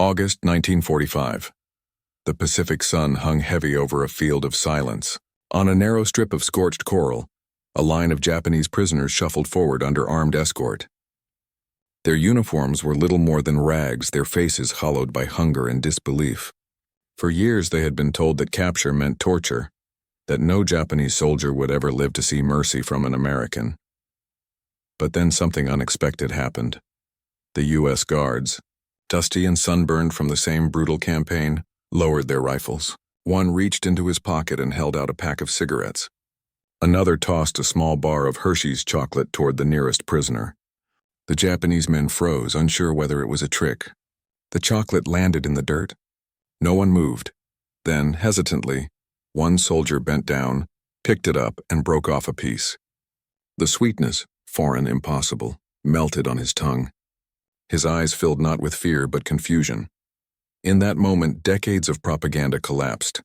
August 1945. The Pacific sun hung heavy over a field of silence. On a narrow strip of scorched coral, a line of Japanese prisoners shuffled forward under armed escort. Their uniforms were little more than rags, their faces hollowed by hunger and disbelief. For years they had been told that capture meant torture, that no Japanese soldier would ever live to see mercy from an American. But then something unexpected happened. The U.S. Guards, dusty and sunburned from the same brutal campaign, lowered their rifles. One reached into his pocket and held out a pack of cigarettes. Another tossed a small bar of Hershey's chocolate toward the nearest prisoner. The Japanese men froze, unsure whether it was a trick. The chocolate landed in the dirt. No one moved. Then, hesitantly, one soldier bent down, picked it up, and broke off a piece. The sweetness, foreign, impossible, melted on his tongue. His eyes filled not with fear but confusion. In that moment, decades of propaganda collapsed.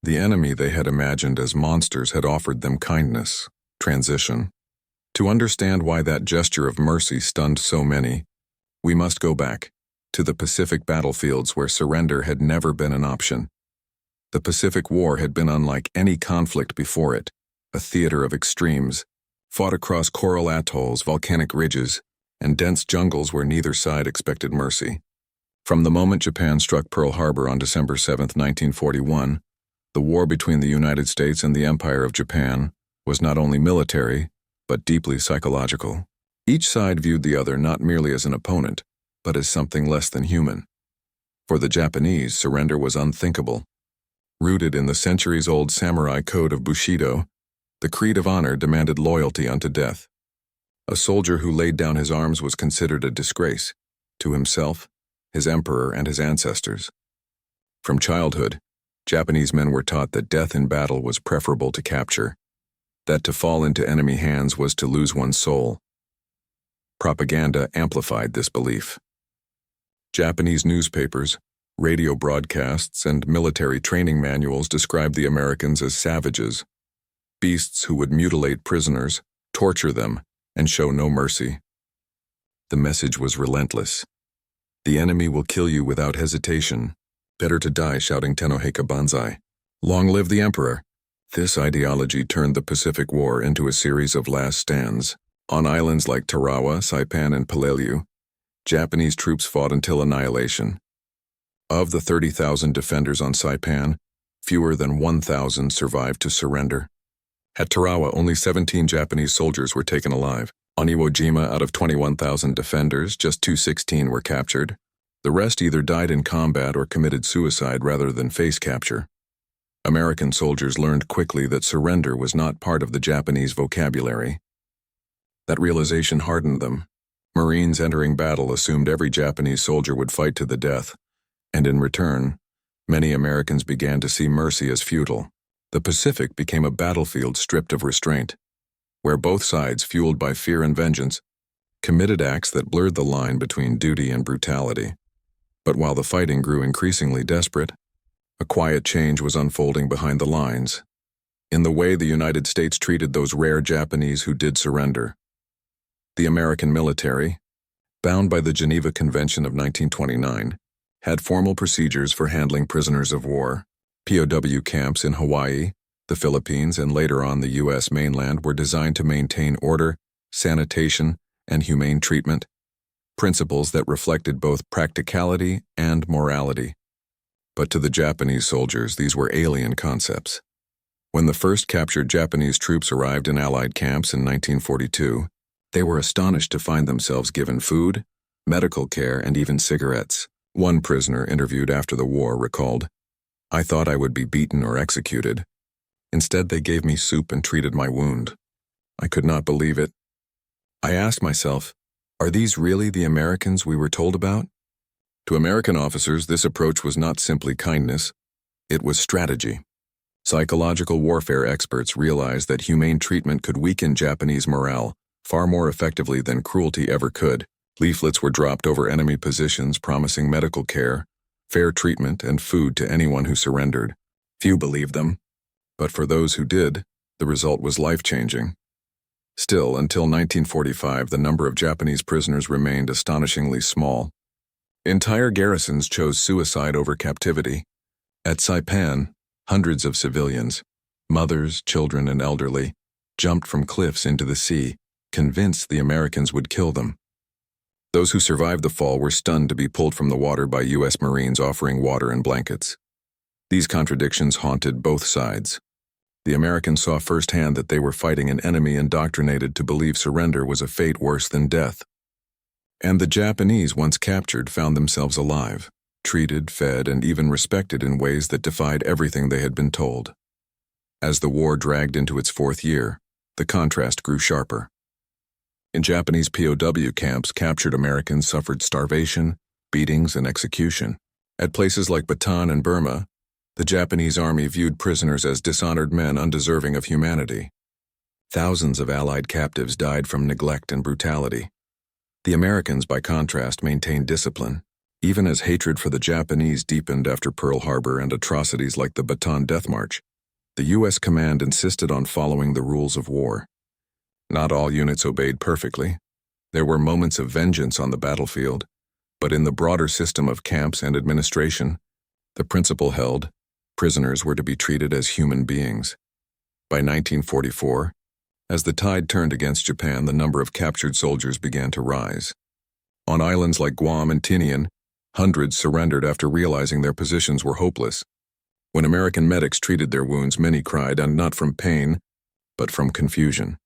The enemy they had imagined as monsters had offered them kindness, transition. To understand why that gesture of mercy stunned so many, we must go back to the Pacific battlefields where surrender had never been an option. The Pacific War had been unlike any conflict before it, a theater of extremes, fought across coral atolls, volcanic ridges, and dense jungles where neither side expected mercy. From the moment Japan struck Pearl Harbor on December 7, 1941, the war between the United States and the Empire of Japan was not only military, but deeply psychological. Each side viewed the other not merely as an opponent, but as something less than human. For the Japanese, surrender was unthinkable. Rooted in the centuries-old samurai code of Bushido, the creed of honor demanded loyalty unto death. A soldier who laid down his arms was considered a disgrace to himself, his emperor, and his ancestors. From childhood, Japanese men were taught that death in battle was preferable to capture, that to fall into enemy hands was to lose one's soul. Propaganda amplified this belief. Japanese newspapers, radio broadcasts, and military training manuals described the Americans as savages, beasts who would mutilate prisoners, torture them, and show no mercy. The message was relentless. The enemy will kill you without hesitation. Better to die shouting Tenoheka Banzai. Long live the emperor. This ideology turned the Pacific War into a series of last stands. On islands like Tarawa, Saipan, and Peleliu, Japanese troops fought until annihilation. Of the 30,000 defenders on Saipan, fewer than 1,000 survived to surrender. At Tarawa, only 17 Japanese soldiers were taken alive. On Iwo Jima, out of 21,000 defenders, just 216 were captured. The rest either died in combat or committed suicide rather than face capture. American soldiers learned quickly that surrender was not part of the Japanese vocabulary. That realization hardened them. Marines entering battle assumed every Japanese soldier would fight to the death, and in return, many Americans began to see mercy as futile. The Pacific became a battlefield stripped of restraint, where both sides, fueled by fear and vengeance, committed acts that blurred the line between duty and brutality. But while the fighting grew increasingly desperate, a quiet change was unfolding behind the lines, in the way the United States treated those rare Japanese who did surrender. The American military, bound by the Geneva Convention of 1929, had formal procedures for handling prisoners of war. POW camps in Hawaii, the Philippines, and later on the U.S. mainland were designed to maintain order, sanitation, and humane treatment, principles that reflected both practicality and morality. But to the Japanese soldiers, these were alien concepts. When the first captured Japanese troops arrived in Allied camps in 1942, they were astonished to find themselves given food, medical care, and even cigarettes. One prisoner interviewed after the war recalled, "I thought I would be beaten or executed. Instead, they gave me soup and treated my wound. I could not believe it. I asked myself, are these really the Americans we were told about?" To American officers, this approach was not simply kindness, it was strategy. Psychological warfare experts realized that humane treatment could weaken Japanese morale far more effectively than cruelty ever could. Leaflets were dropped over enemy positions promising medical care, fair treatment, and food to anyone who surrendered. Few believed them, but for those who did, the result was life-changing. Still, until 1945, the number of Japanese prisoners remained astonishingly small. Entire garrisons chose suicide over captivity. At Saipan, hundreds of civilians, mothers, children, and elderly, jumped from cliffs into the sea, convinced the Americans would kill them. Those who survived the fall were stunned to be pulled from the water by U.S. Marines offering water and blankets. These contradictions haunted both sides. The Americans saw firsthand that they were fighting an enemy indoctrinated to believe surrender was a fate worse than death. And the Japanese, once captured, found themselves alive, treated, fed, and even respected in ways that defied everything they had been told. As the war dragged into its fourth year, the contrast grew sharper. In Japanese POW camps, captured Americans suffered starvation, beatings, and execution. At places like Bataan and Burma, the Japanese army viewed prisoners as dishonored men undeserving of humanity. Thousands of Allied captives died from neglect and brutality. The Americans, by contrast, maintained discipline, even as hatred for the Japanese deepened after Pearl Harbor and atrocities like the Bataan Death March. The U.S. command insisted on following the rules of war. Not all units obeyed perfectly. There were moments of vengeance on the battlefield, but in the broader system of camps and administration, the principle held: prisoners were to be treated as human beings. By 1944, as the tide turned against Japan, the number of captured soldiers began to rise. On islands like Guam and Tinian, hundreds surrendered after realizing their positions were hopeless. When American medics treated their wounds, many cried, and not from pain, but from confusion.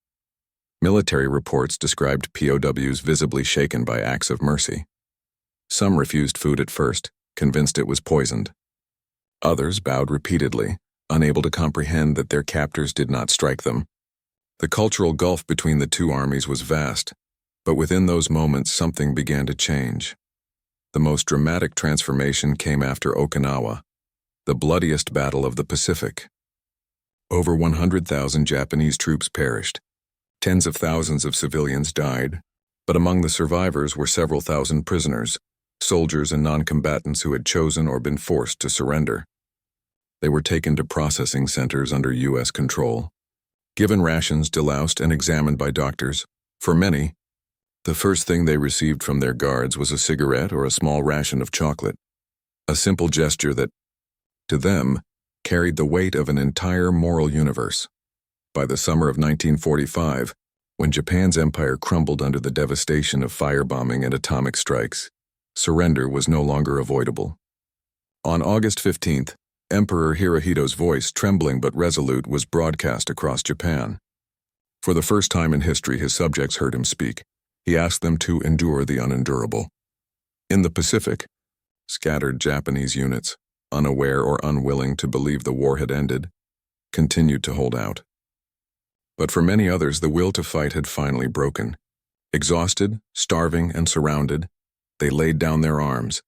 Military reports described POWs visibly shaken by acts of mercy. Some refused food at first, convinced it was poisoned. Others bowed repeatedly, unable to comprehend that their captors did not strike them. The cultural gulf between the two armies was vast, but within those moments something began to change. The most dramatic transformation came after Okinawa, the bloodiest battle of the Pacific. Over 100,000 Japanese troops perished. Tens of thousands of civilians died, but among the survivors were several thousand prisoners, soldiers and non-combatants who had chosen or been forced to surrender. They were taken to processing centers under U.S. control, given rations, deloused, and examined by doctors. For many, the first thing they received from their guards was a cigarette or a small ration of chocolate, a simple gesture that, to them, carried the weight of an entire moral universe. By the summer of 1945, when Japan's empire crumbled under the devastation of firebombing and atomic strikes, surrender was no longer avoidable. On August 15th, Emperor Hirohito's voice, trembling but resolute, was broadcast across Japan. For the first time in history, his subjects heard him speak. He asked them to endure the unendurable. In the Pacific, scattered Japanese units, unaware or unwilling to believe the war had ended, continued to hold out. But for many others, the will to fight had finally broken. Exhausted, starving, and surrounded, they laid down their arms.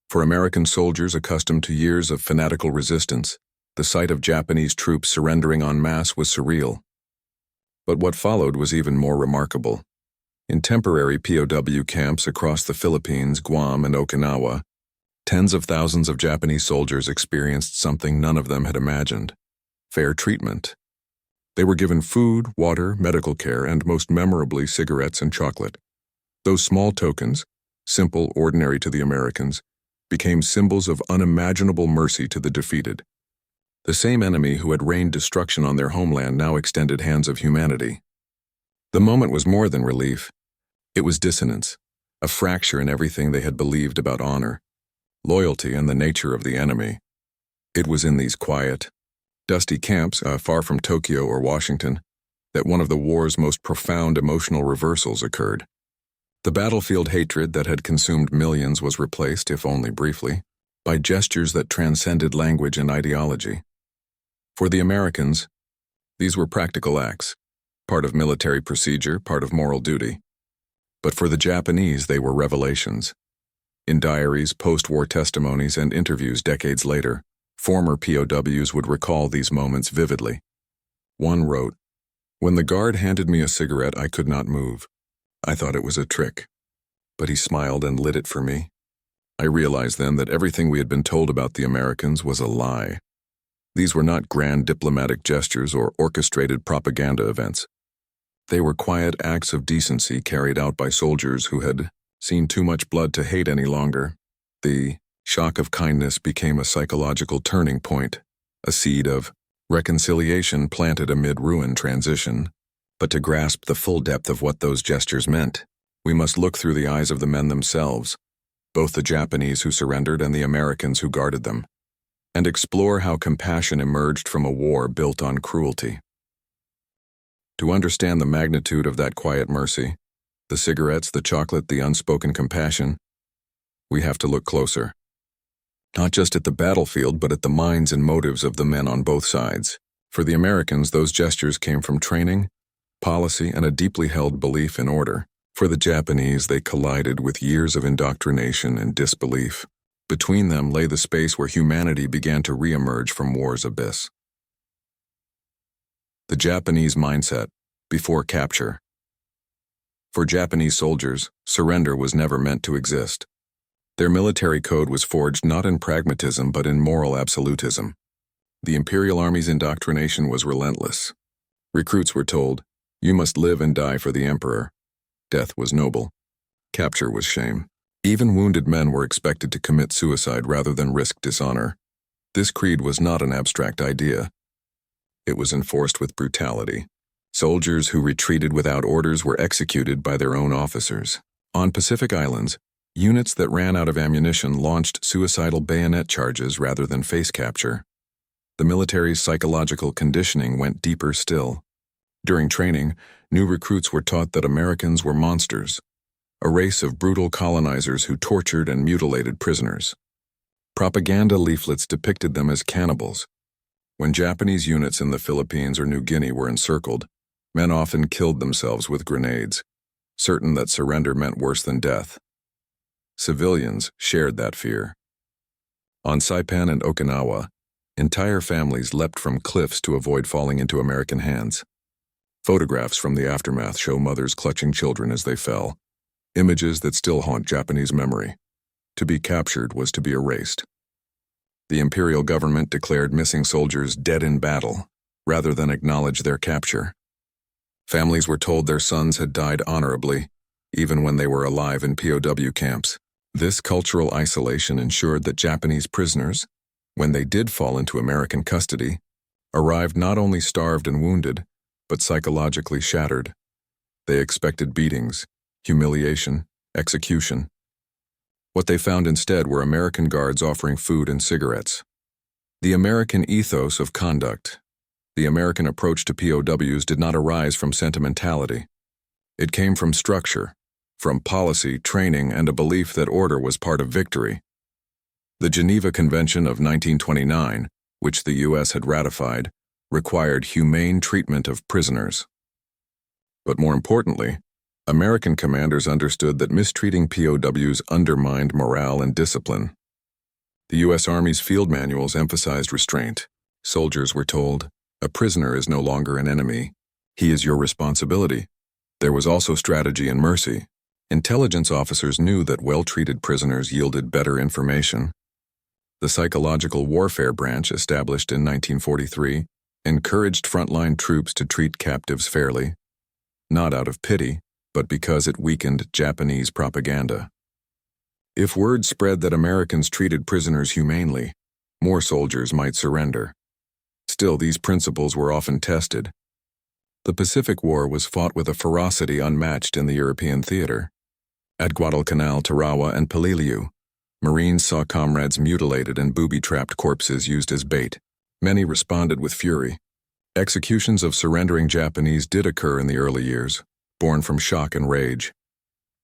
For American soldiers accustomed to years of fanatical resistance, the sight of Japanese troops surrendering en masse was surreal. But what followed was even more remarkable. In temporary POW camps across the Philippines, Guam, and Okinawa, tens of thousands of Japanese soldiers experienced something none of them had imagined: fair treatment. They were given food, water, medical care, and most memorably, cigarettes and chocolate. Those small tokens, simple, ordinary to the Americans, became symbols of unimaginable mercy to the defeated. The same enemy who had rained destruction on their homeland now extended hands of humanity. The moment was more than relief. It was dissonance, a fracture in everything they had believed about honor, loyalty, and the nature of the enemy. It was in these quiet, dusty camps, far from Tokyo or Washington, that one of the war's most profound emotional reversals occurred. The battlefield hatred that had consumed millions was replaced, if only briefly, by gestures that transcended language and ideology. For the Americans, these were practical acts, part of military procedure, part of moral duty. But for the Japanese, they were revelations. In diaries, post-war testimonies, and interviews decades later, former POWs would recall these moments vividly. One wrote, "When the guard handed me a cigarette, I could not move. I thought it was a trick, but he smiled and lit it for me. I realized then that everything we had been told about the Americans was a lie. These were not grand diplomatic gestures or orchestrated propaganda events. They were quiet acts of decency carried out by soldiers who had seen too much blood to hate any longer." The shock of kindness became a psychological turning point, a seed of reconciliation planted amid ruin transition. But to grasp the full depth of what those gestures meant, we must look through the eyes of the men themselves, both the Japanese who surrendered and the Americans who guarded them, and explore how compassion emerged from a war built on cruelty. To understand the magnitude of that quiet mercy, the cigarettes, the chocolate, the unspoken compassion, we have to look closer. Not just at the battlefield, but at the minds and motives of the men on both sides. For the Americans, those gestures came from training, policy, and a deeply held belief in order. For the Japanese, they collided with years of indoctrination and disbelief. Between them lay the space where humanity began to re-emerge from war's abyss. The Japanese mindset, before capture. For Japanese soldiers, surrender was never meant to exist. Their military code was forged not in pragmatism but in moral absolutism. The Imperial Army's indoctrination was relentless. Recruits were told, "You must live and die for the Emperor." Death was noble. Capture was shame. Even wounded men were expected to commit suicide rather than risk dishonor. This creed was not an abstract idea. It was enforced with brutality. Soldiers who retreated without orders were executed by their own officers. On Pacific Islands, units that ran out of ammunition launched suicidal bayonet charges rather than face capture. The military's psychological conditioning went deeper still. During training, new recruits were taught that Americans were monsters, a race of brutal colonizers who tortured and mutilated prisoners. Propaganda leaflets depicted them as cannibals. When Japanese units in the Philippines or New Guinea were encircled, men often killed themselves with grenades, certain that surrender meant worse than death. Civilians shared that fear. On Saipan and Okinawa, entire families leapt from cliffs to avoid falling into American hands. Photographs from the aftermath show mothers clutching children as they fell, images that still haunt Japanese memory. To be captured was to be erased. The imperial government declared missing soldiers dead in battle, rather than acknowledge their capture. Families were told their sons had died honorably, even when they were alive in POW camps. This cultural isolation ensured that Japanese prisoners, when they did fall into American custody, arrived not only starved and wounded, but psychologically shattered. They expected beatings, humiliation, execution. What they found instead were American guards offering food and cigarettes. The American ethos of conduct, the American approach to POWs did not arise from sentimentality. It came from structure, from policy, training, and a belief that order was part of victory. The Geneva Convention of 1929, which the U.S. had ratified, required humane treatment of prisoners. But more importantly, American commanders understood that mistreating POWs undermined morale and discipline. The U.S. Army's field manuals emphasized restraint. Soldiers were told, "A prisoner is no longer an enemy. He is your responsibility." There was also strategy and mercy. Intelligence officers knew that well-treated prisoners yielded better information. The Psychological Warfare Branch, established in 1943, encouraged frontline troops to treat captives fairly, not out of pity, but because it weakened Japanese propaganda. If word spread that Americans treated prisoners humanely, more soldiers might surrender. Still, these principles were often tested. The Pacific War was fought with a ferocity unmatched in the European theater. At Guadalcanal, Tarawa, and Peleliu, Marines saw comrades mutilated and booby-trapped corpses used as bait. Many responded with fury. Executions of surrendering Japanese did occur in the early years, born from shock and rage.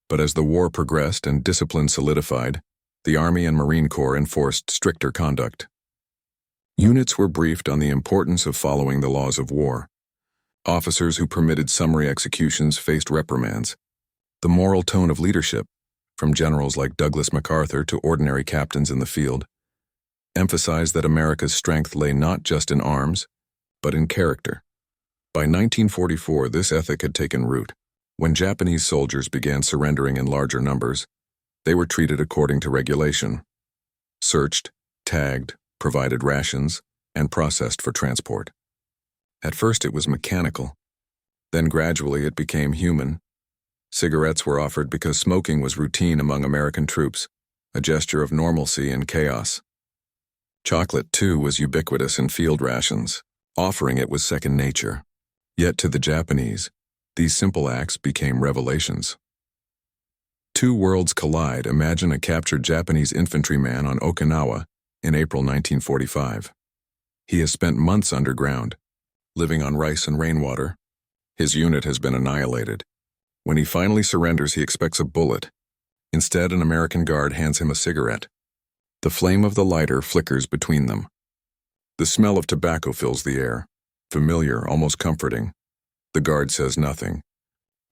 But as the war progressed and discipline solidified, the Army and Marine Corps enforced stricter conduct. Units were briefed on the importance of following the laws of war. Officers who permitted summary executions faced reprimands. The moral tone of leadership, from generals like Douglas MacArthur to ordinary captains in the field, emphasized that America's strength lay not just in arms, but in character. By 1944, this ethic had taken root. When Japanese soldiers began surrendering in larger numbers, they were treated according to regulation, searched, tagged, provided rations, and processed for transport. At first it was mechanical. Then gradually it became human. Cigarettes were offered because smoking was routine among American troops. a gesture of normalcy in chaos. Chocolate, too, was ubiquitous in field rations. Offering it was second nature. Yet to the Japanese, these simple acts became revelations. Two worlds collide. Imagine a captured Japanese infantryman on Okinawa in April 1945. He has spent months underground, living on rice and rainwater. His unit has been annihilated. When he finally surrenders, he expects a bullet. Instead, an American guard hands him a cigarette. The flame of the lighter flickers between them. The smell of tobacco fills the air, familiar, almost comforting. The guard says nothing.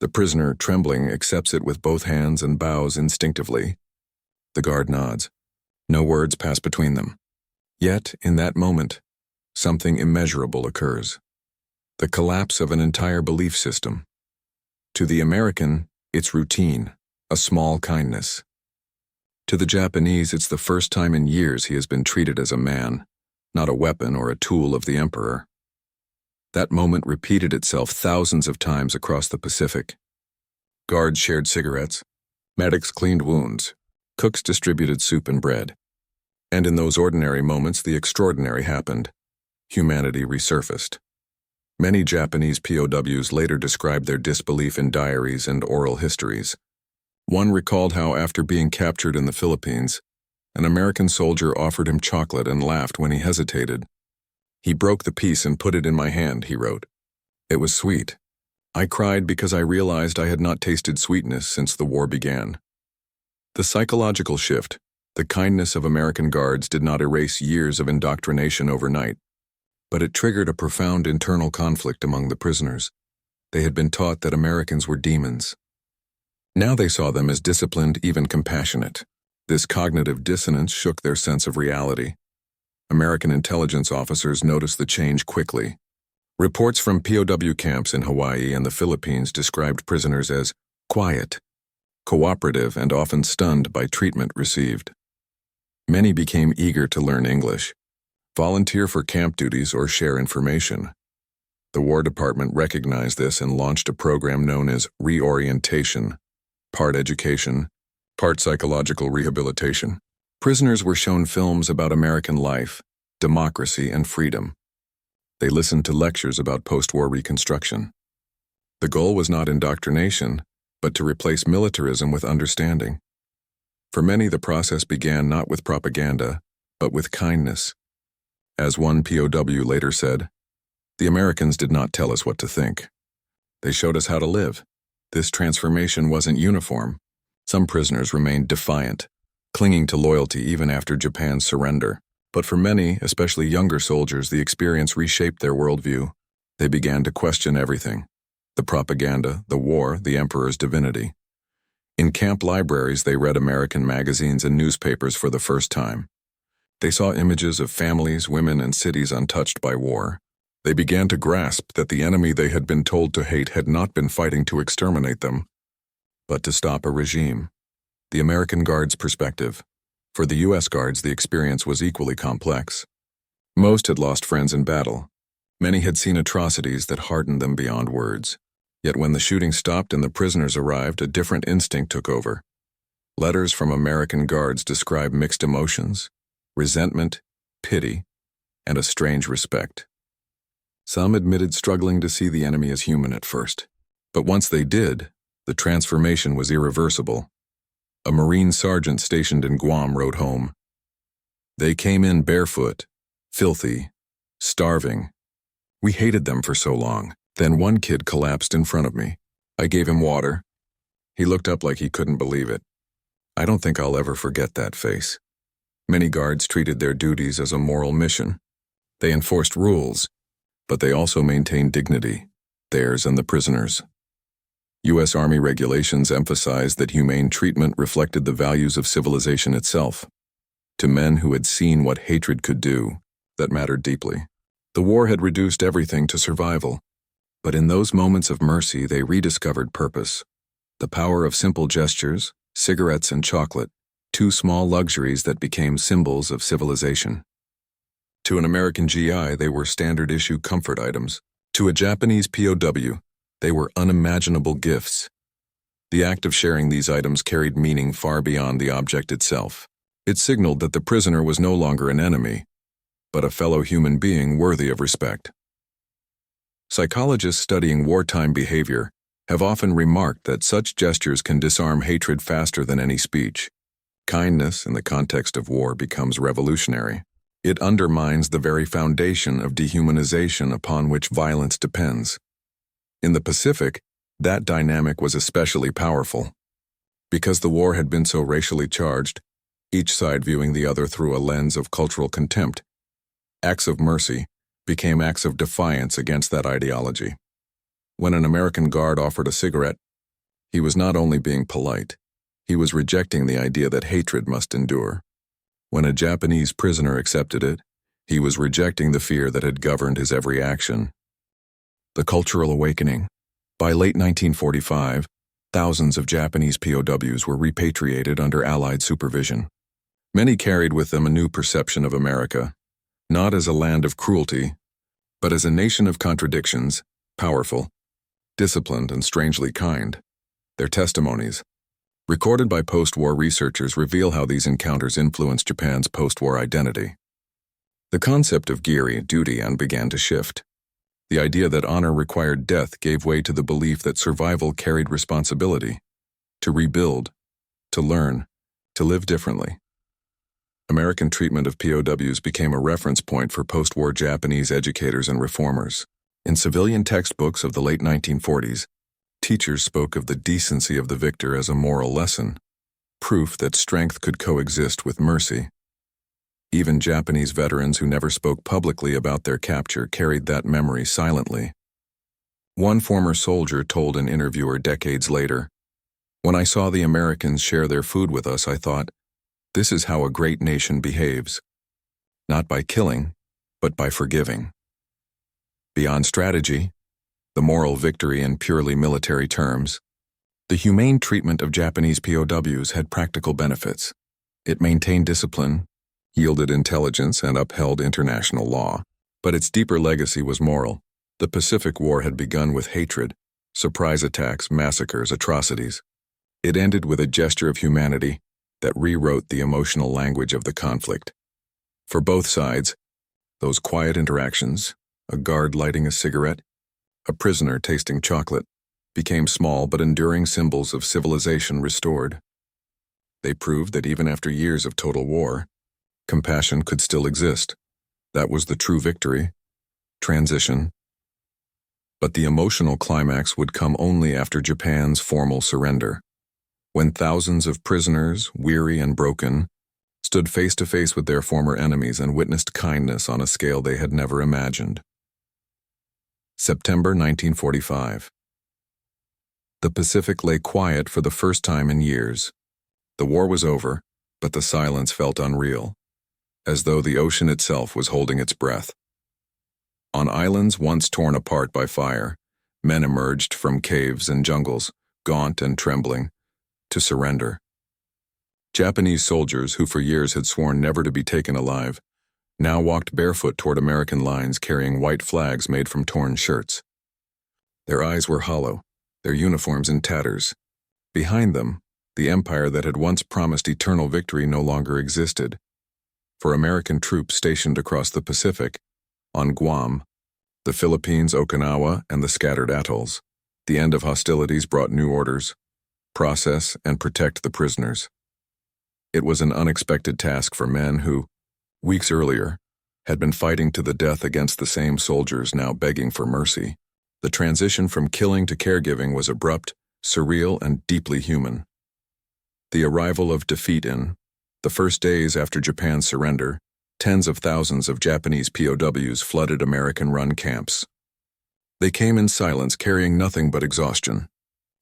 The prisoner, trembling, accepts it with both hands and bows instinctively. The guard nods. No words pass between them. Yet, in that moment, something immeasurable occurs. The collapse of an entire belief system. To the American, it's routine, a small kindness. To the Japanese, it's the first time in years he has been treated as a man, not a weapon or a tool of the emperor. That moment repeated itself thousands of times across the Pacific. Guards shared cigarettes, medics cleaned wounds, cooks distributed soup and bread. And in those ordinary moments, the extraordinary happened. Humanity resurfaced. Many Japanese POWs later described their disbelief in diaries and oral histories. One recalled how, after being captured in the Philippines, an American soldier offered him chocolate and laughed when he hesitated. "He broke the piece and put it in my hand," he wrote. "It was sweet. I cried because I realized I had not tasted sweetness since the war began." The psychological shift, the kindness of American guards, did not erase years of indoctrination overnight, but it triggered a profound internal conflict among the prisoners. They had been taught that Americans were demons. Now they saw them as disciplined, even compassionate. This cognitive dissonance shook their sense of reality. American intelligence officers noticed the change quickly. Reports from POW camps in Hawaii and the Philippines described prisoners as quiet, cooperative, and often stunned by treatment received. Many became eager to learn English, volunteer for camp duties, or share information. The War Department recognized this and launched a program known as reorientation, part education, part psychological rehabilitation. Prisoners were shown films about American life, democracy, and freedom. They listened to lectures about post-war reconstruction. The goal was not indoctrination, but to replace militarism with understanding. For many, the process began not with propaganda, but with kindness. As one POW later said, "The Americans did not tell us what to think. They showed us how to live." This transformation wasn't uniform. Some prisoners remained defiant, clinging to loyalty even after Japan's surrender. But for many, especially younger soldiers, the experience reshaped their worldview. They began to question everything: the propaganda, the war, the emperor's divinity. In camp libraries, they read American magazines and newspapers for the first time. They saw images of families, women, and cities untouched by war. They began to grasp that the enemy they had been told to hate had not been fighting to exterminate them, but to stop a regime. The American Guard's perspective. For the U.S. Guards, the experience was equally complex. Most had lost friends in battle. Many had seen atrocities that hardened them beyond words. Yet when the shooting stopped and the prisoners arrived, a different instinct took over. Letters from American Guards describe mixed emotions: resentment, pity, and a strange respect. Some admitted struggling to see the enemy as human at first. But once they did, the transformation was irreversible. A Marine sergeant stationed in Guam wrote home, "They came in barefoot, filthy, starving. We hated them for so long. Then one kid collapsed in front of me. I gave him water. He looked up like he couldn't believe it. I don't think I'll ever forget that face." Many guards treated their duties as a moral mission. They enforced rules, but they also maintained dignity, theirs and the prisoners. U.S. Army regulations emphasized that humane treatment reflected the values of civilization itself. To men who had seen what hatred could do, that mattered deeply. The war had reduced everything to survival, but in those moments of mercy they rediscovered purpose. The power of simple gestures, cigarettes and chocolate, two small luxuries that became symbols of civilization. To an American GI, they were standard-issue comfort items. To a Japanese POW, they were unimaginable gifts. The act of sharing these items carried meaning far beyond the object itself. It signaled that the prisoner was no longer an enemy, but a fellow human being worthy of respect. Psychologists studying wartime behavior have often remarked that such gestures can disarm hatred faster than any speech. Kindness in the context of war becomes revolutionary. It undermines the very foundation of dehumanization upon which violence depends. In the Pacific, that dynamic was especially powerful. Because the war had been so racially charged, each side viewing the other through a lens of cultural contempt, acts of mercy became acts of defiance against that ideology. When an American guard offered a cigarette, he was not only being polite, he was rejecting the idea that hatred must endure. When a Japanese prisoner accepted it, he was rejecting the fear that had governed his every action. The Cultural Awakening. By late 1945, thousands of Japanese POWs were repatriated under Allied supervision. Many carried with them a new perception of America, not as a land of cruelty, but as a nation of contradictions, powerful, disciplined, and strangely kind. Their testimonies, recorded by post-war researchers, reveal how these encounters influenced Japan's post-war identity. The concept of giri, duty, began to shift. The idea that honor required death gave way to the belief that survival carried responsibility, to rebuild, to learn, to live differently. American treatment of POWs became a reference point for post-war Japanese educators and reformers. In civilian textbooks of the late 1940s, teachers spoke of the decency of the victor as a moral lesson, proof that strength could coexist with mercy. Even Japanese veterans who never spoke publicly about their capture carried that memory silently. One former soldier told an interviewer decades later, "When I saw the Americans share their food with us, I thought, this is how a great nation behaves. Not by killing, but by forgiving." Beyond strategy, the moral victory in purely military terms, the humane treatment of Japanese POWs had practical benefits. It maintained discipline, yielded intelligence, and upheld international law. But its deeper legacy was moral. The Pacific War had begun with hatred, surprise attacks, massacres, atrocities. It ended with a gesture of humanity that rewrote the emotional language of the conflict. For both sides, those quiet interactions, a guard lighting a cigarette, a prisoner tasting chocolate, became small but enduring symbols of civilization restored. They proved that even after years of total war, compassion could still exist. That was the true victory, transition. But the emotional climax would come only after Japan's formal surrender, when thousands of prisoners, weary and broken, stood face to face with their former enemies and witnessed kindness on a scale they had never imagined. September 1945. The Pacific lay quiet for the first time in years. The war was over, but the silence felt unreal, as though the ocean itself was holding its breath. On islands once torn apart by fire, men emerged from caves and jungles, gaunt and trembling, to surrender. Japanese soldiers who for years had sworn never to be taken alive now walked barefoot toward American lines carrying white flags made from torn shirts. Their eyes were hollow, their uniforms in tatters. Behind them, the empire that had once promised eternal victory no longer existed. For American troops stationed across the Pacific, on Guam, the Philippines, Okinawa, and the scattered atolls, the end of hostilities brought new orders: process and protect the prisoners. It was an unexpected task for men who, weeks earlier, had been fighting to the death against the same soldiers now begging for mercy. The transition from killing to caregiving was abrupt, surreal, and deeply human. The arrival of defeat in the first days after Japan's surrender, tens of thousands of Japanese POWs flooded American-run camps. They came in silence, carrying nothing but exhaustion.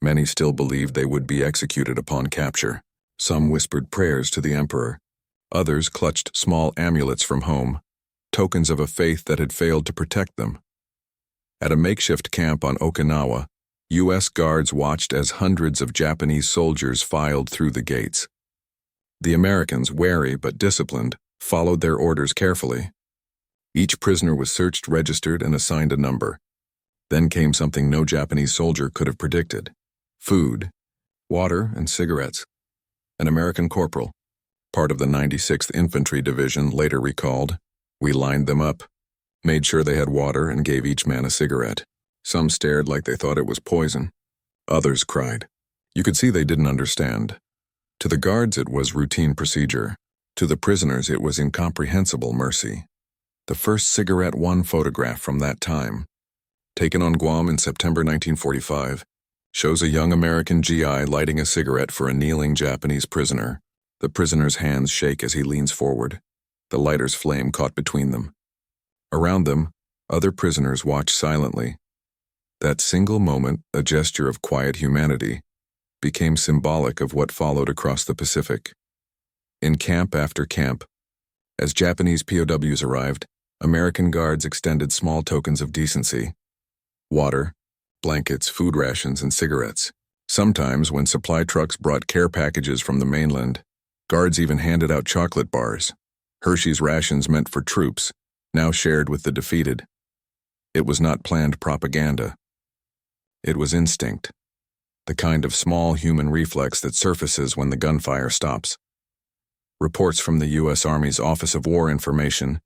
Many still believed they would be executed upon capture. Some whispered prayers to the emperor. Others clutched small amulets from home, tokens of a faith that had failed to protect them. At a makeshift camp on Okinawa, U.S. guards watched as hundreds of Japanese soldiers filed through the gates. The Americans, wary but disciplined, followed their orders carefully. Each prisoner was searched, registered, and assigned a number. Then came something no Japanese soldier could have predicted: food. water, and cigarettes. An American corporal, part of the 96th Infantry Division, later recalled, "We lined them up, made sure they had water, and gave each man a cigarette. Some stared like they thought it was poison. Others cried. You could see they didn't understand. To the guards it was routine procedure. To the prisoners it was incomprehensible mercy." The first cigarette one photograph from that time, taken on Guam in September 1945, shows a young American GI lighting a cigarette for a kneeling Japanese prisoner. The prisoner's hands shake as he leans forward, the lighter's flame caught between them. Around them, other prisoners watch silently. That single moment, a gesture of quiet humanity, became symbolic of what followed across the Pacific. In camp after camp, as Japanese POWs arrived, American guards extended small tokens of decency: water, blankets, food rations, and cigarettes. Sometimes, when supply trucks brought care packages from the mainland, guards even handed out chocolate bars, Hershey's rations meant for troops, now shared with the defeated. It was not planned propaganda. It was instinct, the kind of small human reflex that surfaces when the gunfire stops. Reports from the U.S. Army's Office of War Information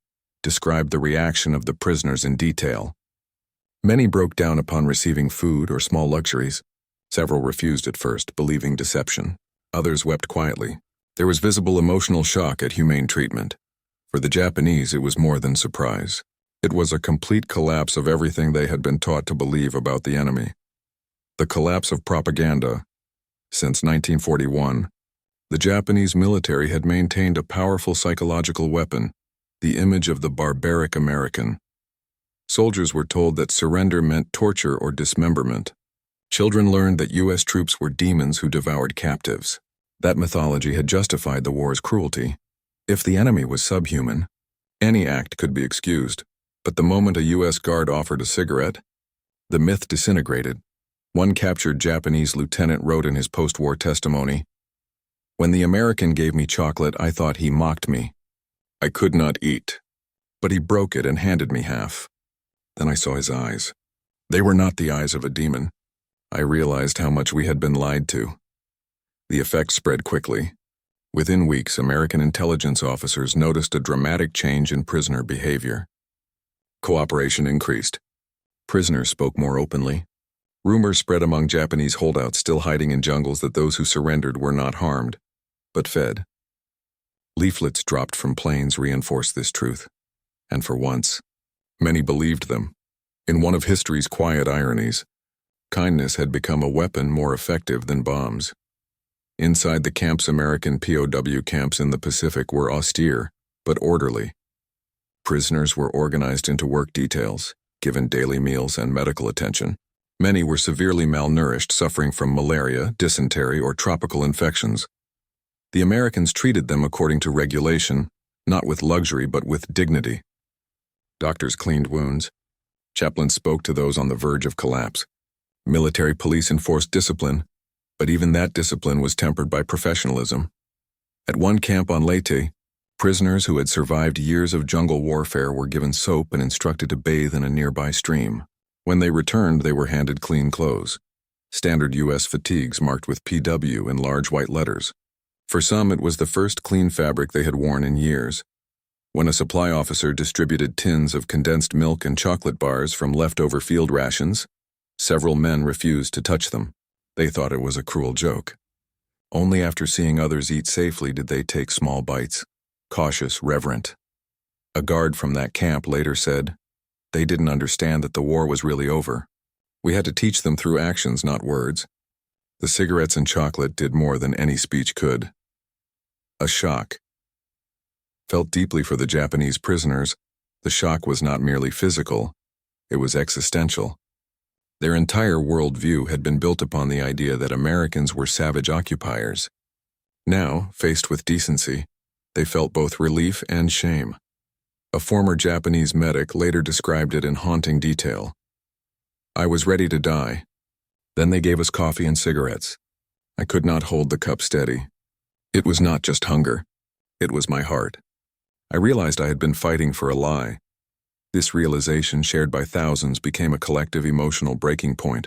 described the reaction of the prisoners in detail. Many broke down upon receiving food or small luxuries. Several refused at first, believing deception. Others wept quietly. There was visible emotional shock at humane treatment. For the Japanese, it was more than surprise. It was a complete collapse of everything they had been taught to believe about the enemy. The collapse of propaganda. Since 1941, the Japanese military had maintained a powerful psychological weapon: the image of the barbaric American. Soldiers were told that surrender meant torture or dismemberment. Children learned that U.S. troops were demons who devoured captives. That mythology had justified the war's cruelty. If the enemy was subhuman, any act could be excused. But the moment a U.S. guard offered a cigarette, the myth disintegrated. One captured Japanese lieutenant wrote in his post-war testimony, "When the American gave me chocolate, I thought he mocked me. I could not eat, but he broke it and handed me half. Then I saw his eyes. They were not the eyes of a demon. I realized how much we had been lied to." The effect spread quickly. Within weeks, American intelligence officers noticed a dramatic change in prisoner behavior. Cooperation increased. Prisoners spoke more openly. Rumors spread among Japanese holdouts still hiding in jungles that those who surrendered were not harmed, but fed. Leaflets dropped from planes reinforced this truth. And for once, many believed them. In one of history's quiet ironies, kindness had become a weapon more effective than bombs. Inside the camps, American POW camps in the Pacific were austere, but orderly. Prisoners were organized into work details, given daily meals and medical attention. Many were severely malnourished, suffering from malaria, dysentery, or tropical infections. The Americans treated them according to regulation, not with luxury but with dignity. Doctors cleaned wounds. Chaplains spoke to those on the verge of collapse. Military police enforced discipline, but even that discipline was tempered by professionalism. At one camp on Leyte, prisoners who had survived years of jungle warfare were given soap and instructed to bathe in a nearby stream. When they returned, they were handed clean clothes, standard U.S. fatigues marked with PW in large white letters. For some, it was the first clean fabric they had worn in years. When a supply officer distributed tins of condensed milk and chocolate bars from leftover field rations, several men refused to touch them. They thought it was a cruel joke. Only after seeing others eat safely did they take small bites, cautious, reverent. A guard from that camp later said, "They didn't understand that the war was really over. We had to teach them through actions, not words." The cigarettes and chocolate did more than any speech could. A shock. Felt deeply for the Japanese prisoners, the shock was not merely physical, it was existential. Their entire worldview had been built upon the idea that Americans were savage occupiers. Now, faced with decency, they felt both relief and shame. A former Japanese medic later described it in haunting detail. "I was ready to die. Then they gave us coffee and cigarettes. I could not hold the cup steady. It was not just hunger. It was my heart. I realized I had been fighting for a lie. This realization, shared by thousands, became a collective emotional breaking point.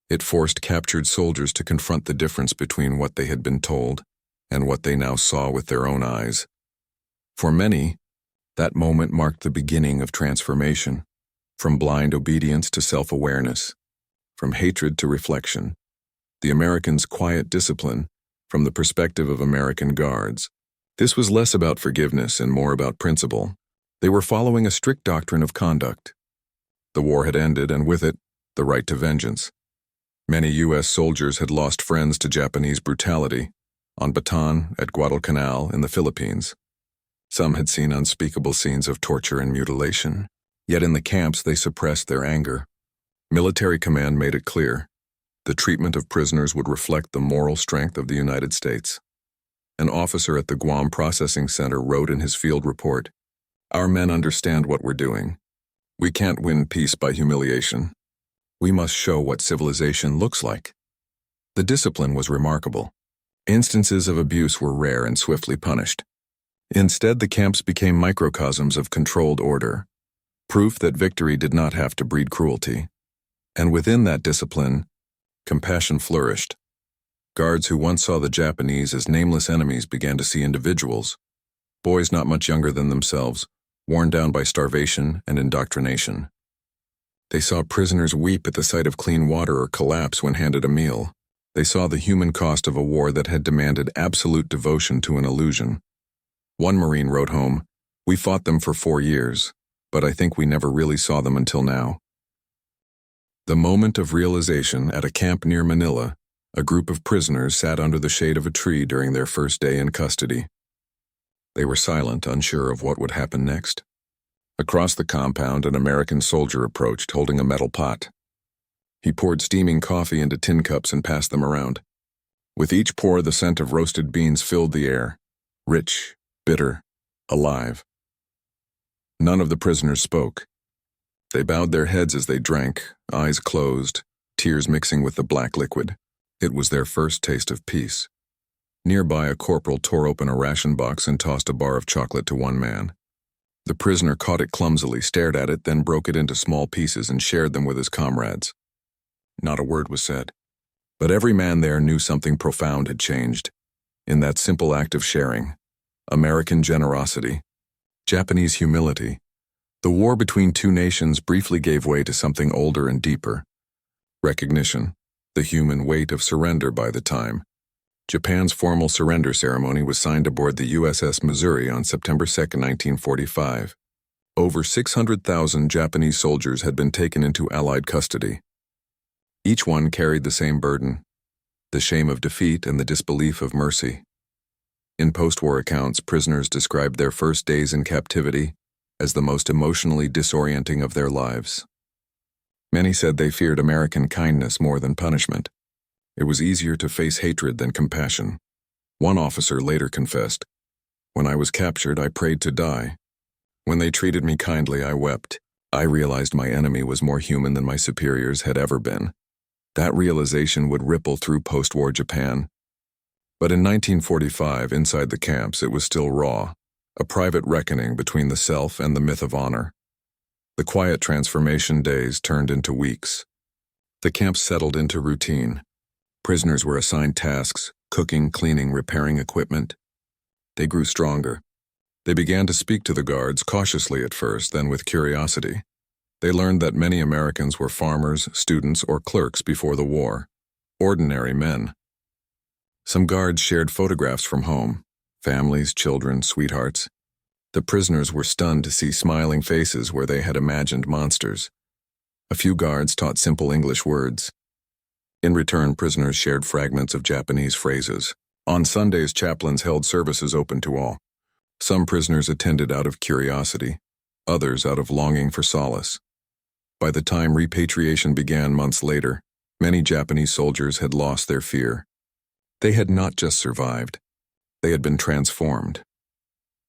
It forced captured soldiers to confront the difference between what they had been told and what they now saw with their own eyes. For many, that moment marked the beginning of transformation, from blind obedience to self-awareness, from hatred to reflection. The Americans' quiet discipline, from the perspective of American guards. This was less about forgiveness and more about principle. They were following a strict doctrine of conduct. The war had ended, and with it, the right to vengeance. Many U.S. soldiers had lost friends to Japanese brutality, on Bataan, at Guadalcanal, in the Philippines. Some had seen unspeakable scenes of torture and mutilation. Yet in the camps they suppressed their anger. Military command made it clear. The treatment of prisoners would reflect the moral strength of the United States. An officer at the Guam Processing Center wrote in his field report, "Our men understand what we're doing. We can't win peace by humiliation. We must show what civilization looks like." The discipline was remarkable. Instances of abuse were rare and swiftly punished. Instead, the camps became microcosms of controlled order, proof that victory did not have to breed cruelty. And within that discipline, compassion flourished. Guards who once saw the Japanese as nameless enemies began to see individuals, boys not much younger than themselves, worn down by starvation and indoctrination. They saw prisoners weep at the sight of clean water or collapse when handed a meal. They saw the human cost of a war that had demanded absolute devotion to an illusion. One Marine wrote home, "We fought them for 4 years, but I think we never really saw them until now." The moment of realization at a camp near Manila, a group of prisoners sat under the shade of a tree during their first day in custody. They were silent, unsure of what would happen next. Across the compound, an American soldier approached, holding a metal pot. He poured steaming coffee into tin cups and passed them around. With each pour, the scent of roasted beans filled the air, rich, bitter, alive. None of the prisoners spoke. They bowed their heads as they drank, eyes closed, tears mixing with the black liquid. It was their first taste of peace. Nearby, a corporal tore open a ration box and tossed a bar of chocolate to one man. The prisoner caught it clumsily, stared at it, then broke it into small pieces and shared them with his comrades. Not a word was said, but every man there knew something profound had changed. In that simple act of sharing, American generosity, Japanese humility, the war between two nations briefly gave way to something older and deeper. Recognition, the human weight of surrender by the time. Japan's formal surrender ceremony was signed aboard the USS Missouri on September 2, 1945. Over 600,000 Japanese soldiers had been taken into Allied custody. Each one carried the same burden, the shame of defeat and the disbelief of mercy. In post-war accounts, prisoners described their first days in captivity as the most emotionally disorienting of their lives. Many said they feared American kindness more than punishment. It was easier to face hatred than compassion. One officer later confessed, "When I was captured, I prayed to die. When they treated me kindly, I wept. I realized my enemy was more human than my superiors had ever been." That realization would ripple through post-war Japan. But in 1945, inside the camps, it was still raw, a private reckoning between the self and the myth of honor. The quiet transformation days turned into weeks. The camps settled into routine. Prisoners were assigned tasks, cooking, cleaning, repairing equipment. They grew stronger. They began to speak to the guards, cautiously at first, then with curiosity. They learned that many Americans were farmers, students, or clerks before the war. Ordinary men. Some guards shared photographs from home, families, children, sweethearts. The prisoners were stunned to see smiling faces where they had imagined monsters. A few guards taught simple English words. In return, prisoners shared fragments of Japanese phrases. On Sundays, chaplains held services open to all. Some prisoners attended out of curiosity, others out of longing for solace. By the time repatriation began months later, many Japanese soldiers had lost their fear. They had not just survived, they had been transformed.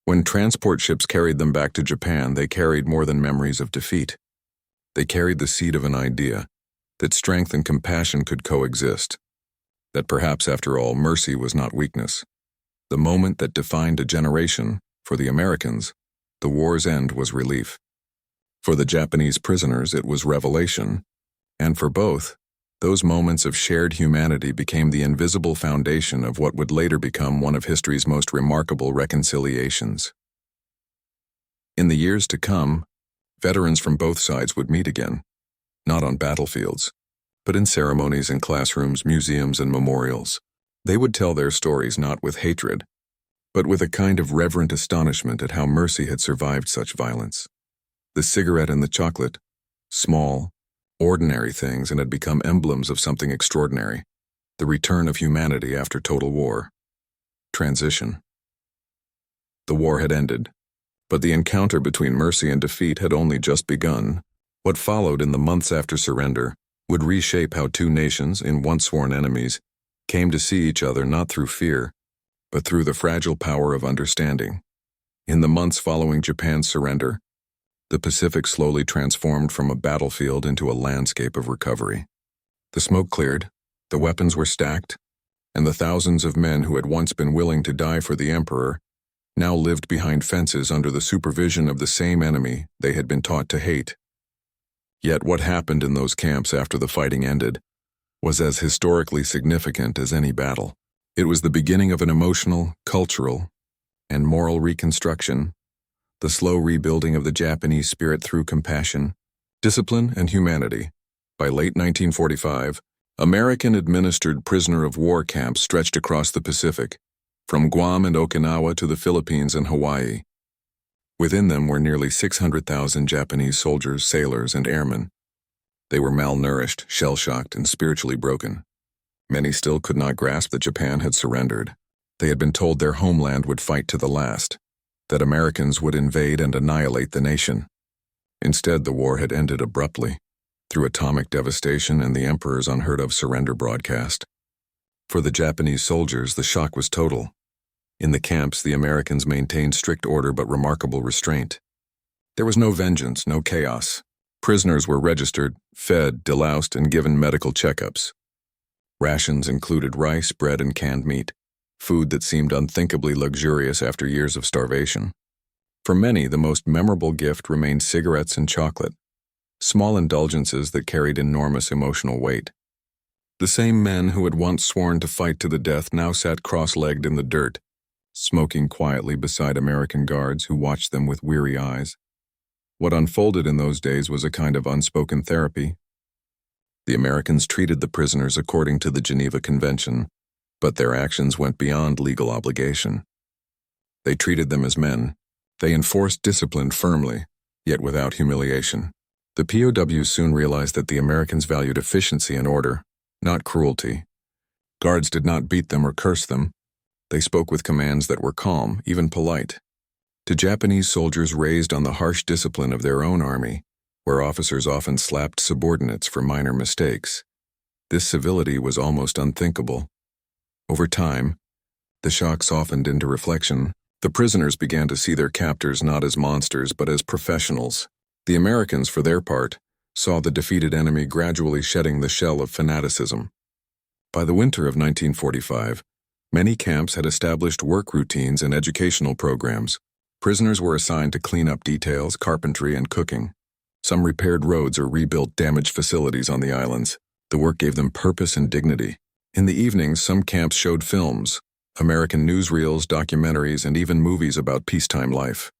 When transport ships carried them back to Japan, they carried more than memories of defeat. They carried the seed of an idea that strength and compassion could coexist, that perhaps, after all, mercy was not weakness. The moment that defined a generation, for the Americans, the war's end was relief. For the Japanese prisoners, it was revelation, and for both, Those moments of shared humanity became the invisible foundation of what would later become one of history's most remarkable reconciliations. In the years to come, veterans from both sides would meet again, not on battlefields, but in ceremonies in classrooms, museums, and memorials. They would tell their stories not with hatred, but with a kind of reverent astonishment at how mercy had survived such violence. The cigarette and the chocolate, small, ordinary things, and had become emblems of something extraordinary, the return of humanity after total war. Transition. The war had ended, but the encounter between mercy and defeat had only just begun. What followed in the months after surrender would reshape how two nations, in once sworn enemies, came to see each other not through fear, but through the fragile power of understanding. In the months following Japan's surrender, the Pacific slowly transformed from a battlefield into a landscape of recovery. The smoke cleared, the weapons were stacked, and the thousands of men who had once been willing to die for the emperor now lived behind fences under the supervision of the same enemy they had been taught to hate. Yet what happened in those camps after the fighting ended was as historically significant as any battle. It was the beginning of an emotional, cultural, and moral reconstruction, the slow rebuilding of the Japanese spirit through compassion, discipline, and humanity. By late 1945, American-administered prisoner-of-war camps stretched across the Pacific, from Guam and Okinawa to the Philippines and Hawaii. Within them were nearly 600,000 Japanese soldiers, sailors, and airmen. They were malnourished, shell-shocked, and spiritually broken. Many still could not grasp that Japan had surrendered. They had been told their homeland would fight to the last, that Americans would invade and annihilate the nation. Instead, the war had ended abruptly, through atomic devastation and the emperor's unheard-of surrender broadcast. For the Japanese soldiers, the shock was total. In the camps, the Americans maintained strict order but remarkable restraint. There was no vengeance, no chaos. Prisoners were registered, fed, deloused, and given medical checkups. Rations included rice, bread, and canned meat, food that seemed unthinkably luxurious after years of starvation. For many, the most memorable gift remained cigarettes and chocolate, small indulgences that carried enormous emotional weight. The same men who had once sworn to fight to the death now sat cross-legged in the dirt, smoking quietly beside American guards who watched them with weary eyes. What unfolded in those days was a kind of unspoken therapy. The Americans treated the prisoners according to the Geneva Convention, but their actions went beyond legal obligation. They treated them as men. They enforced discipline firmly, yet without humiliation. The POWs soon realized that the Americans valued efficiency and order, not cruelty. Guards did not beat them or curse them. They spoke with commands that were calm, even polite. To Japanese soldiers raised on the harsh discipline of their own army, where officers often slapped subordinates for minor mistakes, this civility was almost unthinkable. Over time, the shock softened into reflection. The prisoners began to see their captors not as monsters but as professionals. The Americans, for their part, saw the defeated enemy gradually shedding the shell of fanaticism. By the winter of 1945, many camps had established work routines and educational programs. Prisoners were assigned to clean up details, carpentry, and cooking. Some repaired roads or rebuilt damaged facilities on the islands. The work gave them purpose and dignity. In the evenings, some camps showed films, American newsreels, documentaries, and even movies about peacetime life.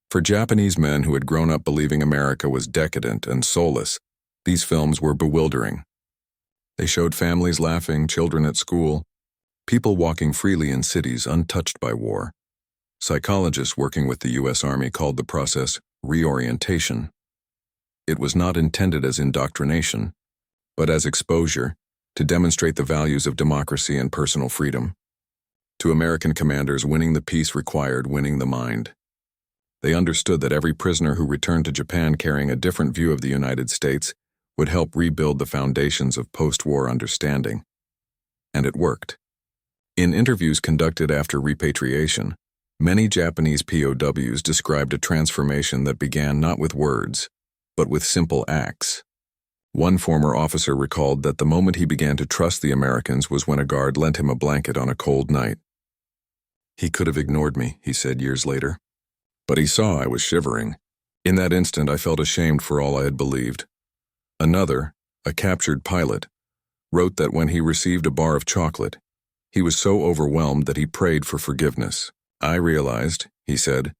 For Japanese men who had grown up believing America was decadent and soulless, these films were bewildering. They showed families laughing, children at school, people walking freely in cities untouched by war. Psychologists working with the U.S. Army called the process reorientation. It was not intended as indoctrination, but as exposure to demonstrate the values of democracy and personal freedom. To American commanders, winning the peace required winning the mind. They understood that every prisoner who returned to Japan carrying a different view of the United States would help rebuild the foundations of post-war understanding. And it worked. In interviews conducted after repatriation, many Japanese POWs described a transformation that began not with words, but with simple acts. One former officer recalled that the moment he began to trust the Americans was when a guard lent him a blanket on a cold night. He could have ignored me, he said years later. But he saw I was shivering. In that instant, I felt ashamed for all I had believed. Another, a captured pilot, wrote that when he received a bar of chocolate, he was so overwhelmed that he prayed for forgiveness. I realized, he said,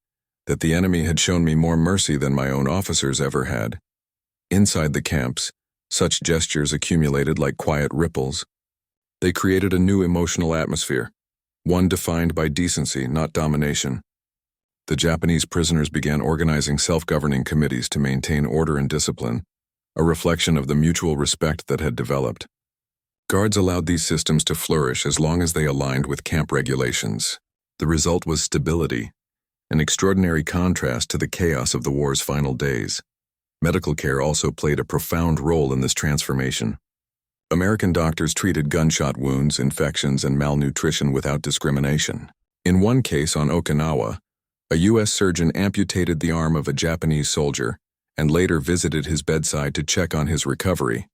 that the enemy had shown me more mercy than my own officers ever had. Inside the camps, such gestures accumulated like quiet ripples. They created a new emotional atmosphere, one defined by decency, not domination. The Japanese prisoners began organizing self-governing committees to maintain order and discipline, a reflection of the mutual respect that had developed. Guards allowed these systems to flourish as long as they aligned with camp regulations. The result was stability, an extraordinary contrast to the chaos of the war's final days. Medical care also played a profound role in this transformation. American doctors treated gunshot wounds, infections, and malnutrition without discrimination. In one case on Okinawa, a U.S. surgeon amputated the arm of a Japanese soldier and later visited his bedside to check on his recovery.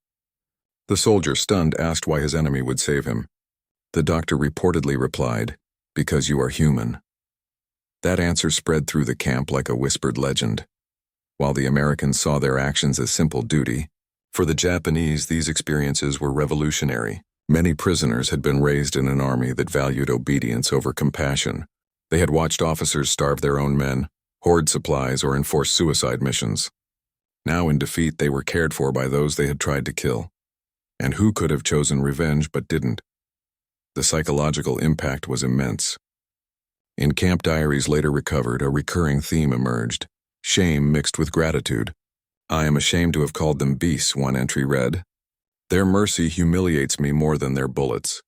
The soldier, stunned, asked why his enemy would save him. The doctor reportedly replied, "Because you are human." That answer spread through the camp like a whispered legend. While the Americans saw their actions as simple duty, for the Japanese these experiences were revolutionary. Many prisoners had been raised in an army that valued obedience over compassion. They had watched officers starve their own men, hoard supplies, or enforce suicide missions. Now in defeat they were cared for by those they had tried to kill. And who could have chosen revenge but didn't? The psychological impact was immense. In camp diaries later recovered, a recurring theme emerged: shame mixed with gratitude. "I am ashamed to have called them beasts," one entry read. "Their mercy humiliates me more than their bullets."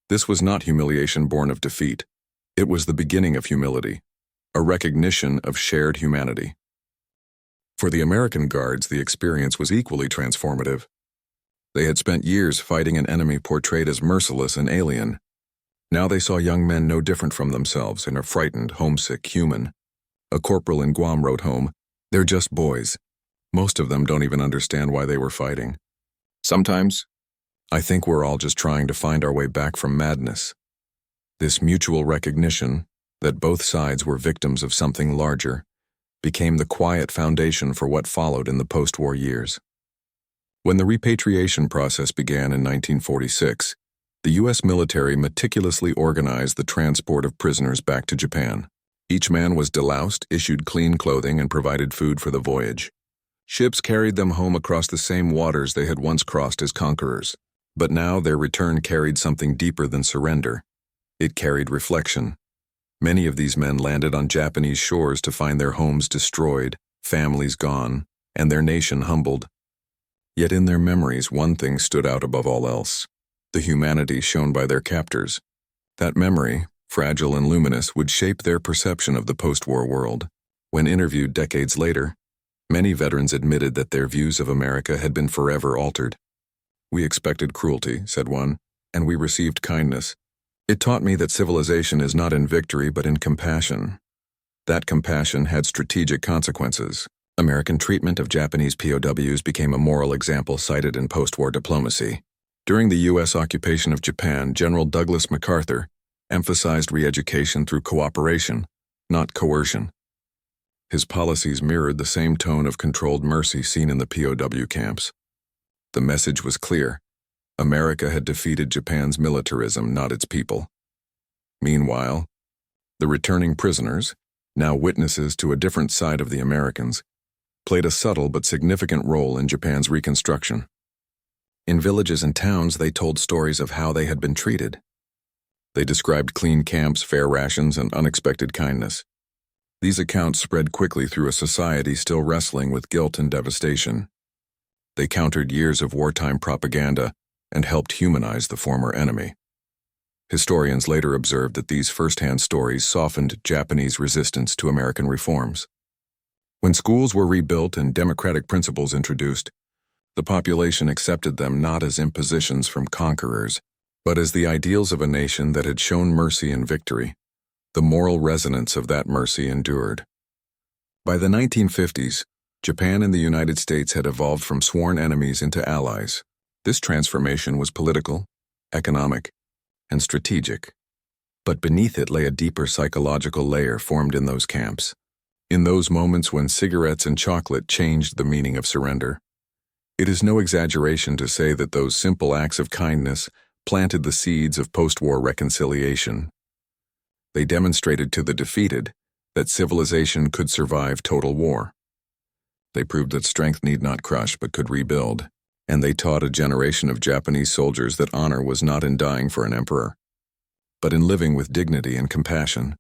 This was not humiliation born of defeat. It was the beginning of humility, a recognition of shared humanity. For the American guards, the experience was equally transformative. They had spent years fighting an enemy portrayed as merciless and alien. Now they saw young men no different from themselves and a frightened, homesick human. A corporal in Guam wrote home, "They're just boys. Most of them don't even understand why they were fighting. Sometimes, I think we're all just trying to find our way back from madness." This mutual recognition, that both sides were victims of something larger, became the quiet foundation for what followed in the post-war years. When the repatriation process began in 1946, the U.S. military meticulously organized the transport of prisoners back to Japan. Each man was deloused, issued clean clothing, and provided food for the voyage. Ships carried them home across the same waters they had once crossed as conquerors. But now their return carried something deeper than surrender. It carried reflection. Many of these men landed on Japanese shores to find their homes destroyed, families gone, and their nation humbled. Yet in their memories, one thing stood out above all else: the humanity shown by their captors. That memory, fragile and luminous, would shape their perception of the post-war world. When interviewed decades later, many veterans admitted that their views of America had been forever altered. "We expected cruelty," said one, "and we received kindness. It taught me that civilization is not in victory but in compassion." That compassion had strategic consequences. American treatment of Japanese POWs became a moral example cited in post-war diplomacy. During the U.S. occupation of Japan, General Douglas MacArthur emphasized re-education through cooperation, not coercion. His policies mirrored the same tone of controlled mercy seen in the POW camps. The message was clear: America had defeated Japan's militarism, not its people. Meanwhile, the returning prisoners, now witnesses to a different side of the Americans, played a subtle but significant role in Japan's reconstruction. In villages and towns, they told stories of how they had been treated. They described clean camps, fair rations, and unexpected kindness. These accounts spread quickly through a society still wrestling with guilt and devastation. They countered years of wartime propaganda and helped humanize the former enemy. Historians later observed that these first-hand stories softened Japanese resistance to American reforms. When schools were rebuilt and democratic principles introduced, the population accepted them not as impositions from conquerors, but as the ideals of a nation that had shown mercy in victory. The moral resonance of that mercy endured. By the 1950s, Japan and the United States had evolved from sworn enemies into allies. This transformation was political, economic, and strategic. But beneath it lay a deeper psychological layer formed in those camps. In those moments when cigarettes and chocolate changed the meaning of surrender, It is no exaggeration to say that those simple acts of kindness planted the seeds of post-war reconciliation. They demonstrated to the defeated that civilization could survive total war. They proved that strength need not crush but could rebuild, and they taught a generation of Japanese soldiers that honor was not in dying for an emperor, but in living with dignity and compassion.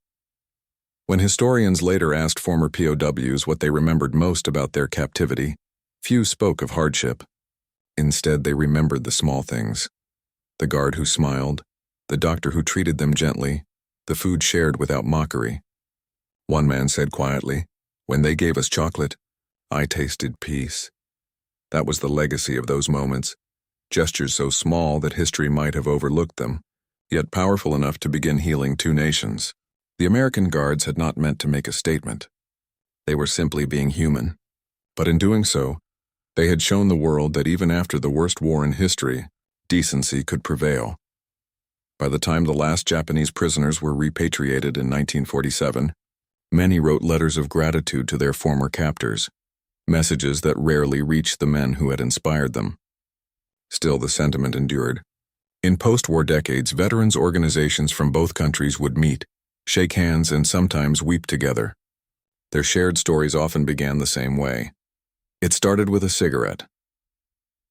When historians later asked former POWs what they remembered most about their captivity, few spoke of hardship. Instead, they remembered the small things: the guard who smiled, the doctor who treated them gently, the food shared without mockery. One man said quietly, "When they gave us chocolate, I tasted peace." That was the legacy of those moments, gestures so small that history might have overlooked them, yet powerful enough to begin healing two nations. The American Guards had not meant to make a statement. They were simply being human. But in doing so, they had shown the world that even after the worst war in history, decency could prevail. By the time the last Japanese prisoners were repatriated in 1947, many wrote letters of gratitude to their former captors, messages that rarely reached the men who had inspired them. Still, the sentiment endured. In post-war decades, veterans organizations from both countries would meet, shake hands, and sometimes weep together. Their shared stories often began the same way. It started with a cigarette.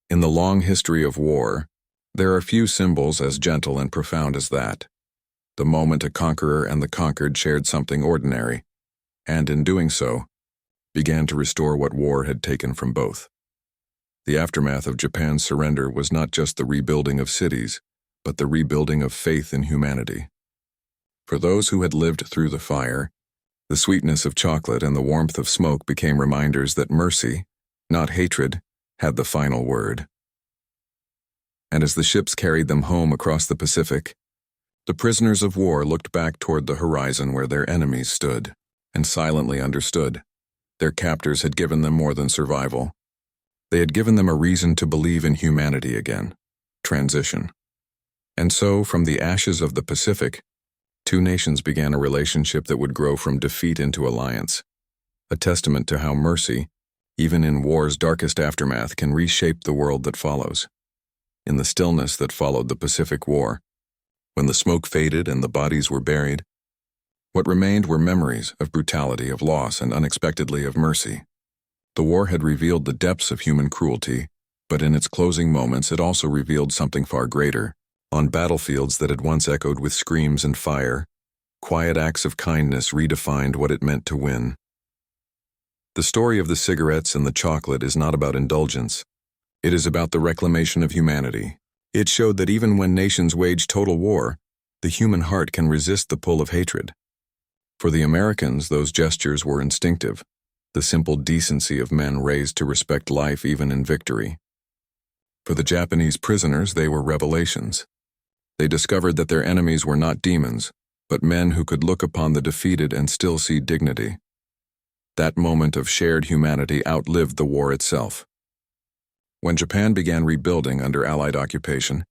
In the long history of war, there are few symbols as gentle and profound as that. The moment a conqueror and the conquered shared something ordinary, and in doing so, began to restore what war had taken from both. The aftermath of Japan's surrender was not just the rebuilding of cities, but the rebuilding of faith in humanity. For those who had lived through the fire, the sweetness of chocolate and the warmth of smoke became reminders that mercy, not hatred, had the final word. And as the ships carried them home across the Pacific, the prisoners of war looked back toward the horizon where their enemies stood, and silently understood. Their captors had given them more than survival. They had given them a reason to believe in humanity again, transition. And so, from the ashes of the Pacific, two nations began a relationship that would grow from defeat into alliance, a testament to how mercy, even in war's darkest aftermath, can reshape the world that follows. In the stillness that followed the Pacific War, when the smoke faded and the bodies were buried, what remained were memories of brutality, of loss, and unexpectedly of mercy. The war had revealed the depths of human cruelty, but in its closing moments it also revealed something far greater. On battlefields that had once echoed with screams and fire, quiet acts of kindness redefined what it meant to win. The story of the cigarettes and the chocolate is not about indulgence. It is about the reclamation of humanity. It showed that even when nations wage total war, the human heart can resist the pull of hatred. For the Americans, those gestures were instinctive, the simple decency of men raised to respect life even in victory. For the Japanese prisoners, they were revelations. They discovered that their enemies were not demons, but men who could look upon the defeated and still see dignity. That moment of shared humanity outlived the war itself. When Japan began rebuilding under Allied occupation,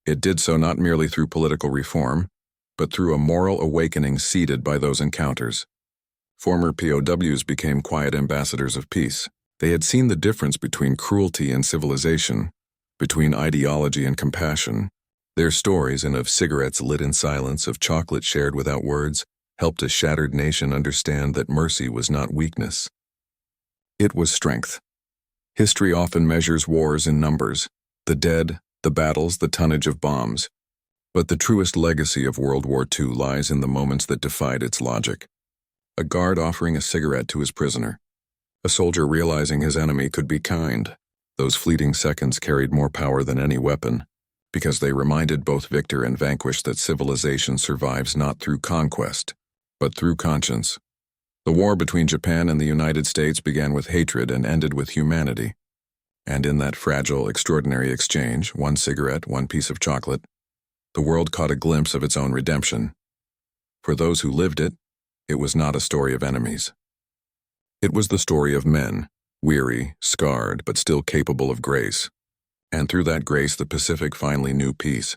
it did so not merely through political reform, but through a moral awakening seeded by those encounters. Former POWs became quiet ambassadors of peace. They had seen the difference between cruelty and civilization, between ideology and compassion. Their stories, and of cigarettes lit in silence, of chocolate shared without words, helped a shattered nation understand that mercy was not weakness. It was strength. History often measures wars in numbers, the dead, the battles, the tonnage of bombs. But the truest legacy of World War II lies in the moments that defied its logic. A guard offering a cigarette to his prisoner. A soldier realizing his enemy could be kind. Those fleeting seconds carried more power than any weapon, because they reminded both victor and vanquished that civilization survives not through conquest, but through conscience. The war between Japan and the United States began with hatred and ended with humanity. And in that fragile, extraordinary exchange, one cigarette, one piece of chocolate, the world caught a glimpse of its own redemption. For those who lived it, it was not a story of enemies. It was the story of men, weary, scarred, but still capable of grace. And through that grace, the Pacific finally knew peace.